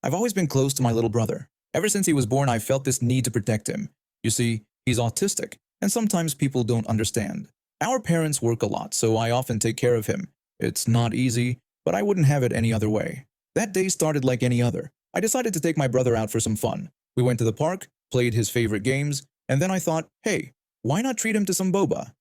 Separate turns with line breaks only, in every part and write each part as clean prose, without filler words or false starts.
I've always been close to my little brother. Ever since he was born, I felt this need to protect him. You see, he's autistic, and sometimes people don't understand. Our parents work a lot, so I often take care of him. It's not easy, but I wouldn't have it any other way. That day started like any other. I decided to take my brother out for some fun. We went to the park, played his favorite games, and then I thought, hey, why not treat him to some boba?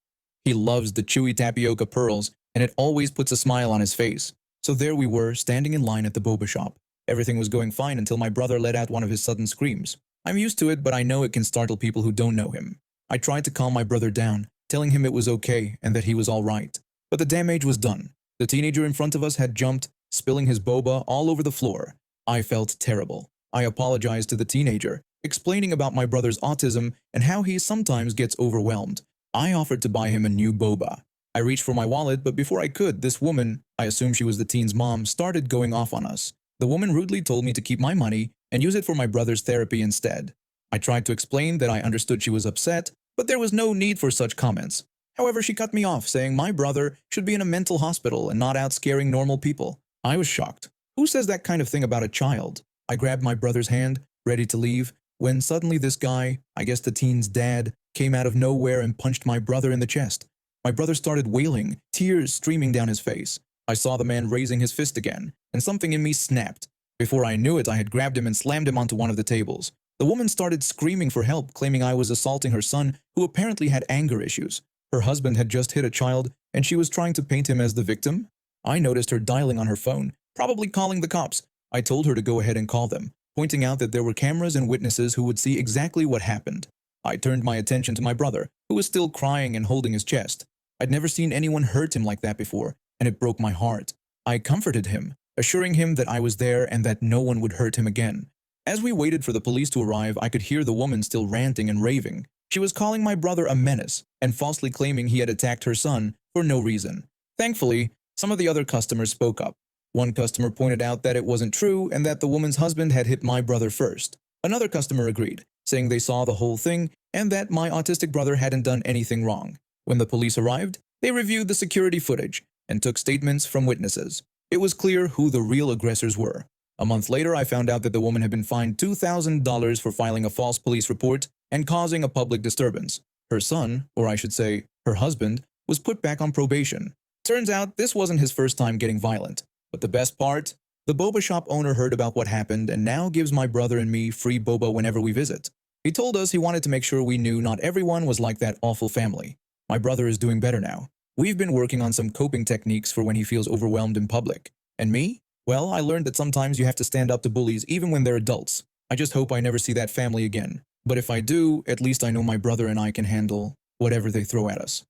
He loves the chewy tapioca pearls, and it always puts a smile on his face. So there we were, standing in line at the boba shop. Everything was going fine until my brother let out one of his sudden screams. I'm used to it, but I know it can startle people who don't know him. I tried to calm my brother down, telling him it was okay and that he was all right. But the damage was done. The teenager in front of us had jumped, spilling his boba all over the floor. I felt terrible. I apologized to the teenager, explaining about my brother's autism and how he sometimes gets overwhelmed. I offered to buy him a new boba. I reached for my wallet, but before I could, this woman, I assume she was the teen's mom, started going off on us. The woman rudely told me to keep my money and use it for my brother's therapy instead. I tried to explain that I understood she was upset, but there was no need for such comments. However, she cut me off, saying my brother should be in a mental hospital and not out scaring normal people. I was shocked. Who says that kind of thing about a child? I grabbed my brother's hand, ready to leave, when suddenly this guy, I guess the teen's dad, came out of nowhere and punched my brother in the chest. My brother started wailing, tears streaming down his face. I saw the man raising his fist again, and something in me snapped. Before I knew it, I had grabbed him and slammed him onto one of the tables. The woman started screaming for help, claiming I was assaulting her son, who apparently had anger issues. Her husband had just hit a child, and she was trying to paint him as the victim. I noticed her dialing on her phone, probably calling the cops. I told her to go ahead and call them, pointing out that there were cameras and witnesses who would see exactly what happened. I turned my attention to my brother, who was still crying and holding his chest. I'd never seen anyone hurt him like that before, and it broke my heart. I comforted him, assuring him that I was there and that no one would hurt him again. As we waited for the police to arrive, I could hear the woman still ranting and raving. She was calling my brother a menace and falsely claiming he had attacked her son for no reason. Thankfully, some of the other customers spoke up. One customer pointed out that it wasn't true and that the woman's husband had hit my brother first. Another customer agreed, saying they saw the whole thing and that my autistic brother hadn't done anything wrong. When the police arrived, they reviewed the security footage and took statements from witnesses. It was clear who the real aggressors were. A month later, I found out that the woman had been fined $2,000 for filing a false police report and causing a public disturbance. Her son, or I should say, her husband, was put back on probation. Turns out this wasn't his first time getting violent. But the best part? The boba shop owner heard about what happened and now gives my brother and me free boba whenever we visit. He told us he wanted to make sure we knew not everyone was like that awful family. My brother is doing better now. We've been working on some coping techniques for when he feels overwhelmed in public. And me? Well, I learned that sometimes you have to stand up to bullies even when they're adults. I just hope I never see that family again. But if I do, at least I know my brother and I can handle whatever they throw at us.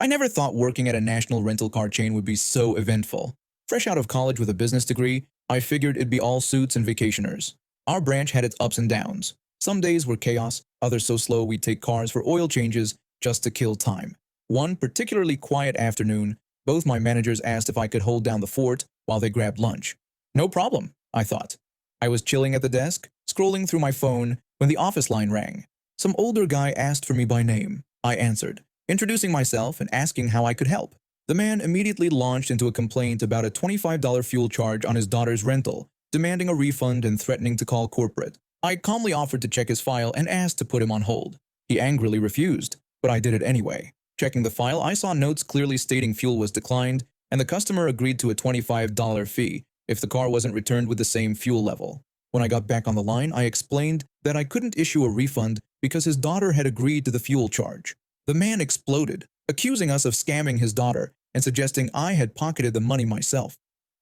I never thought working at a national rental car chain would be so eventful. Fresh out of college with a business degree, I figured it'd be all suits and vacationers. Our branch had its ups and downs. Some days were chaos, others so slow we'd take cars for oil changes just to kill time. One particularly quiet afternoon, both my managers asked if I could hold down the fort while they grabbed lunch. No problem, I thought. I was chilling at the desk, scrolling through my phone, when the office line rang. Some older guy asked for me by name. I answered, introducing myself and asking how I could help. The man immediately launched into a complaint about a $25 fuel charge on his daughter's rental, demanding a refund and threatening to call corporate. I calmly offered to check his file and asked to put him on hold. He angrily refused, but I did it anyway. Checking the file, I saw notes clearly stating fuel was declined, and the customer agreed to a $25 fee if the car wasn't returned with the same fuel level. When I got back on the line, I explained that I couldn't issue a refund because his daughter had agreed to the fuel charge. The man exploded, accusing us of scamming his daughter and suggesting I had pocketed the money myself.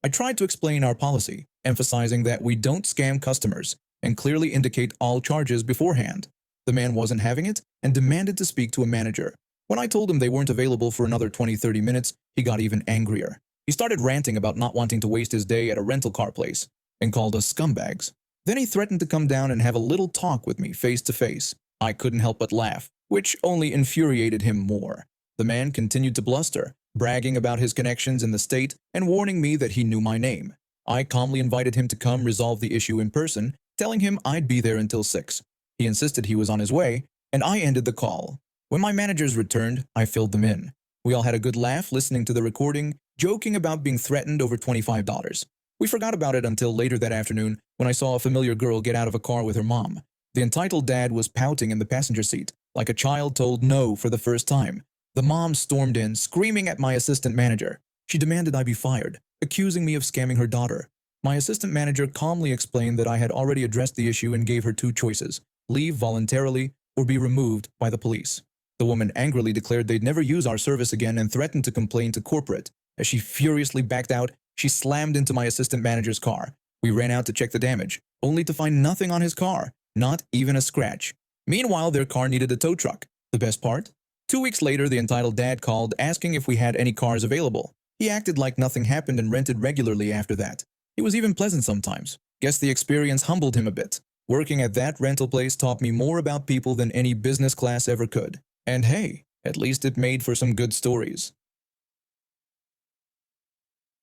I tried to explain our policy, emphasizing that we don't scam customers and clearly indicate all charges beforehand. The man wasn't having it and demanded to speak to a manager. When I told him they weren't available for another 20-30 minutes, he got even angrier. He started ranting about not wanting to waste his day at a rental car place and called us scumbags. Then he threatened to come down and have a little talk with me face to face. I couldn't help but laugh, which only infuriated him more. The man continued to bluster, bragging about his connections in the state and warning me that he knew my name. I calmly invited him to come resolve the issue in person, telling him I'd be there until 6. He insisted he was on his way, and I ended the call. When my managers returned, I filled them in. We all had a good laugh listening to the recording, joking about being threatened over $25. We forgot about it until later that afternoon when I saw a familiar girl get out of a car with her mom. The entitled dad was pouting in the passenger seat, like a child told no for the first time. The mom stormed in, screaming at my assistant manager. She demanded I be fired, accusing me of scamming her daughter. My assistant manager calmly explained that I had already addressed the issue and gave her two choices: leave voluntarily or be removed by the police. The woman angrily declared they'd never use our service again and threatened to complain to corporate. As she furiously backed out, she slammed into my assistant manager's car. We ran out to check the damage, only to find nothing on his car, not even a scratch. Meanwhile, their car needed a tow truck. The best part? 2 weeks later, the entitled dad called asking if we had any cars available. He acted like nothing happened and rented regularly after that. He was even pleasant sometimes. Guess the experience humbled him a bit. Working at that rental place taught me more about people than any business class ever could. And hey, at least it made for some good stories.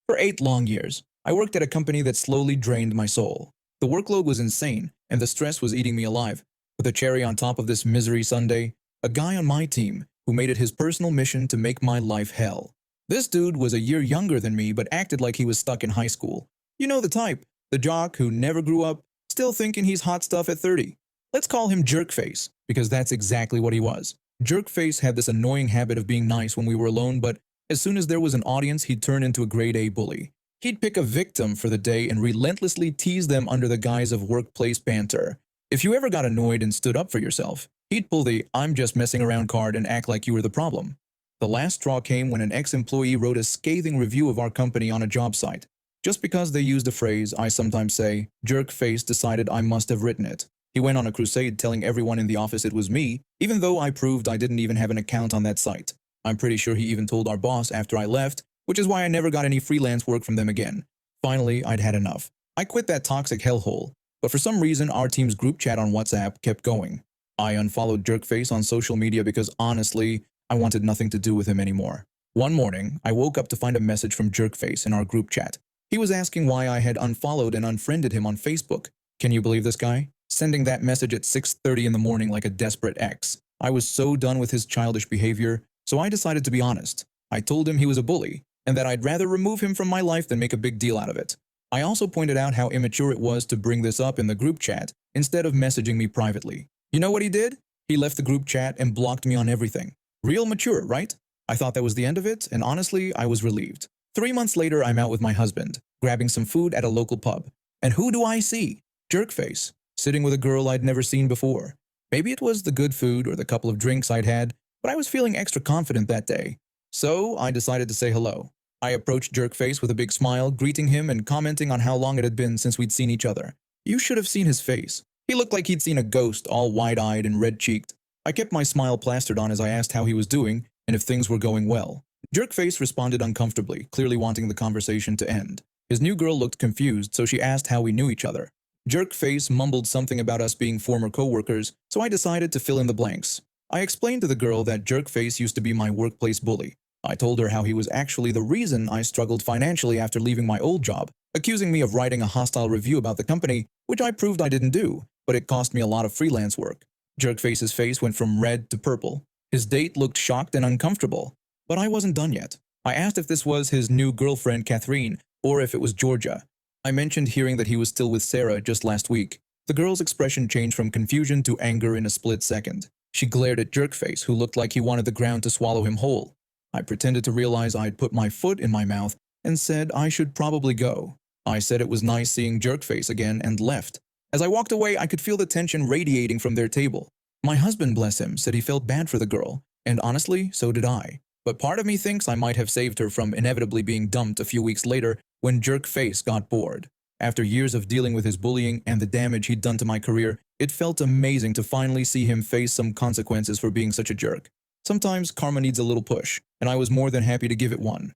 For 8 long years, I worked at a company that slowly drained my soul. The workload was insane, and the stress was eating me alive. With a cherry on top of this misery sundae, a guy on my team who made it his personal mission to make my life hell. This dude was a year younger than me but acted like he was stuck in high school. You know the type, the jock who never grew up, still thinking he's hot stuff at 30. Let's call him Jerkface, because that's exactly what he was. Jerkface had this annoying habit of being nice when we were alone, but as soon as there was an audience, he'd turn into a grade A bully. He'd pick a victim for the day and relentlessly tease them under the guise of workplace banter. If you ever got annoyed and stood up for yourself, he'd pull the "I'm just messing around" card and act like you were the problem. The last straw came when an ex-employee wrote a scathing review of our company on a job site. Just because they used a phrase I sometimes say, Jerkface decided I must have written it. He went on a crusade telling everyone in the office it was me, even though I proved I didn't even have an account on that site. I'm pretty sure he even told our boss after I left, which is why I never got any freelance work from them again. Finally, I'd had enough. I quit that toxic hellhole, but for some reason our team's group chat on WhatsApp kept going. I unfollowed Jerkface on social media because honestly, I wanted nothing to do with him anymore. One morning, I woke up to find a message from Jerkface in our group chat. He was asking why I had unfollowed and unfriended him on Facebook. Can you believe this guy? Sending that message at 6:30 in the morning like a desperate ex. I was so done with his childish behavior, so I decided to be honest. I told him he was a bully, and that I'd rather remove him from my life than make a big deal out of it. I also pointed out how immature it was to bring this up in the group chat instead of messaging me privately. You know what he did? He left the group chat and blocked me on everything. Real mature, right? I thought that was the end of it, and honestly, I was relieved. 3 months later, I'm out with my husband, grabbing some food at a local pub. And who do I see? Jerkface, sitting with a girl I'd never seen before. Maybe it was the good food or the couple of drinks I'd had, but I was feeling extra confident that day. So I decided to say hello. I approached Jerkface with a big smile, greeting him and commenting on how long it had been since we'd seen each other. You should have seen his face. He looked like he'd seen a ghost, all wide-eyed and red-cheeked. I kept my smile plastered on as I asked how he was doing and if things were going well. Jerkface responded uncomfortably, clearly wanting the conversation to end. His new girl looked confused, so she asked how we knew each other. Jerkface mumbled something about us being former co-workers, so I decided to fill in the blanks. I explained to the girl that Jerkface used to be my workplace bully. I told her how he was actually the reason I struggled financially after leaving my old job, accusing me of writing a hostile review about the company, which I proved I didn't do, but it cost me a lot of freelance work. Jerkface's face went from red to purple. His date looked shocked and uncomfortable. But I wasn't done yet. I asked if this was his new girlfriend, Catherine, or if it was Georgia. I mentioned hearing that he was still with Sarah just last week. The girl's expression changed from confusion to anger in a split second. She glared at Jerkface, who looked like he wanted the ground to swallow him whole. I pretended to realize I'd put my foot in my mouth and said I should probably go. I said it was nice seeing Jerkface again and left. As I walked away, I could feel the tension radiating from their table. My husband, bless him, said he felt bad for the girl, and honestly, so did I. But part of me thinks I might have saved her from inevitably being dumped a few weeks later when Jerkface got bored. After years of dealing with his bullying and the damage he'd done to my career, it felt amazing to finally see him face some consequences for being such a jerk. Sometimes karma needs a little push, and I was more than happy to give it one.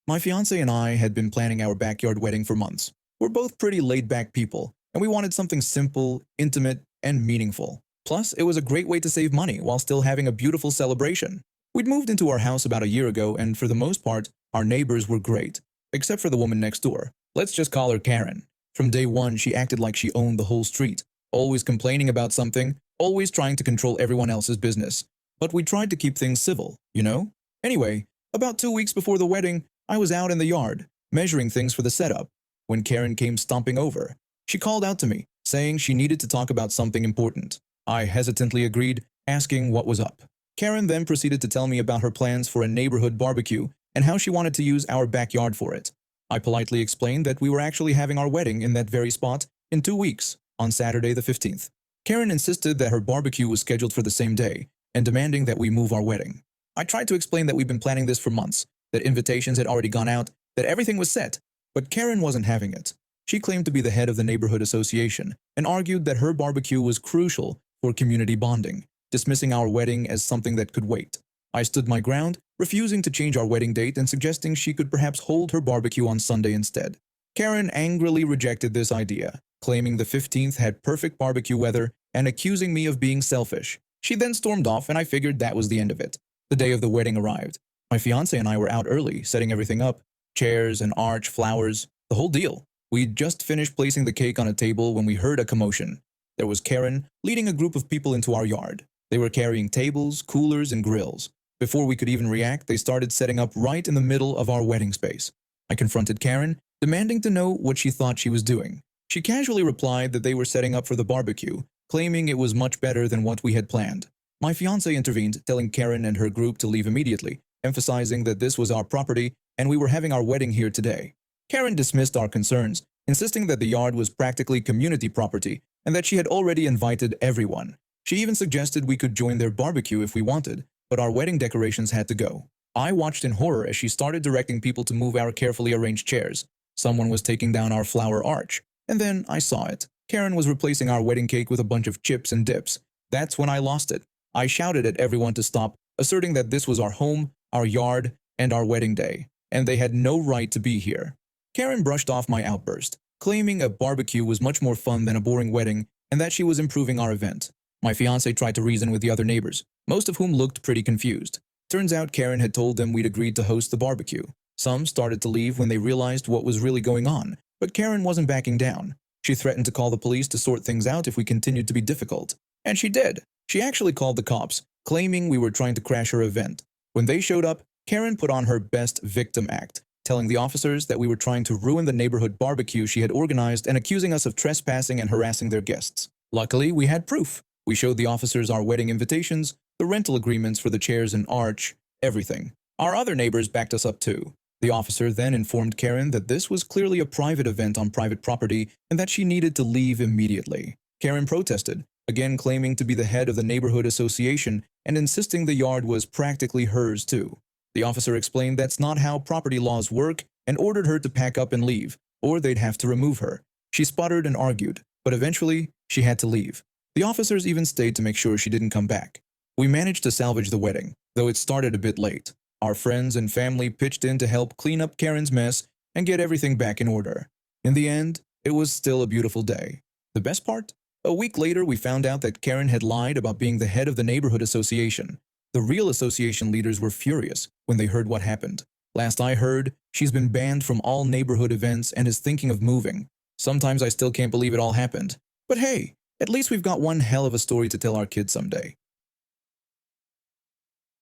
My fiancé and I had been planning our backyard wedding for months. We're both pretty laid-back people, and we wanted something simple, intimate, and meaningful. Plus, it was a great way to save money while still having a beautiful celebration. We'd moved into our house about a year ago, and for the most part, our neighbors were great. Except for the woman next door. Let's just call her Karen. From day one, she acted like she owned the whole street, always complaining about something, always trying to control everyone else's business. But we tried to keep things civil, you know? Anyway, about 2 weeks before the wedding, I was out in the yard, measuring things for the setup. When Karen came stomping over, she called out to me, saying she needed to talk about something important. I hesitantly agreed, asking what was up. Karen then proceeded to tell me about her plans for a neighborhood barbecue and how she wanted to use our backyard for it. I politely explained that we were actually having our wedding in that very spot in 2 weeks, on Saturday the 15th. Karen insisted that her barbecue was scheduled for the same day and demanding that we move our wedding. I tried to explain that we've been planning this for months, that invitations had already gone out, that everything was set, but Karen wasn't having it. She claimed to be the head of the neighborhood association and argued that her barbecue was crucial for community bonding, dismissing our wedding as something that could wait. I stood my ground, refusing to change our wedding date and suggesting she could perhaps hold her barbecue on Sunday instead. Karen angrily rejected this idea, claiming the 15th had perfect barbecue weather and accusing me of being selfish. She then stormed off and I figured that was the end of it. The day of the wedding arrived. My fiance and I were out early, setting everything up. Chairs, an arch, flowers, the whole deal. We'd just finished placing the cake on a table when we heard a commotion. There was Karen leading a group of people into our yard. They were carrying tables, coolers, and grills. Before we could even react, they started setting up right in the middle of our wedding space. I confronted Karen, demanding to know what she thought she was doing. She casually replied that they were setting up for the barbecue, claiming it was much better than what we had planned. My fiancé intervened, telling Karen and her group to leave immediately, emphasizing that this was our property and we were having our wedding here today. Karen dismissed our concerns, insisting that the yard was practically community property and that she had already invited everyone. She even suggested we could join their barbecue if we wanted, but our wedding decorations had to go. I watched in horror as she started directing people to move our carefully arranged chairs. Someone was taking down our flower arch, and then I saw it. Karen was replacing our wedding cake with a bunch of chips and dips. That's when I lost it. I shouted at everyone to stop, asserting that this was our home, our yard, and our wedding day, and they had no right to be here. Karen brushed off my outburst, claiming a barbecue was much more fun than a boring wedding and that she was improving our event. My fiancé tried to reason with the other neighbors, most of whom looked pretty confused. Turns out Karen had told them we'd agreed to host the barbecue. Some started to leave when they realized what was really going on, but Karen wasn't backing down. She threatened to call the police to sort things out if we continued to be difficult. And she did. She actually called the cops, claiming we were trying to crash her event. When they showed up, Karen put on her best victim act, telling the officers that we were trying to ruin the neighborhood barbecue she had organized and accusing us of trespassing and harassing their guests. Luckily, we had proof. We showed the officers our wedding invitations, the rental agreements for the chairs and arch, everything. Our other neighbors backed us up too. The officer then informed Karen that this was clearly a private event on private property and that she needed to leave immediately. Karen protested, again claiming to be the head of the neighborhood association and insisting the yard was practically hers too. The officer explained that's not how property laws work and ordered her to pack up and leave, or they'd have to remove her. She sputtered and argued, but eventually she had to leave. The officers even stayed to make sure she didn't come back. We managed to salvage the wedding, though it started a bit late. Our friends and family pitched in to help clean up Karen's mess and get everything back in order. In the end, it was still a beautiful day. The best part? A week later, we found out that Karen had lied about being the head of the neighborhood association. The real association leaders were furious when they heard what happened. Last I heard, she's been banned from all neighborhood events and is thinking of moving. Sometimes I still can't believe it all happened. But hey, at least we've got one hell of a story to tell our kids someday.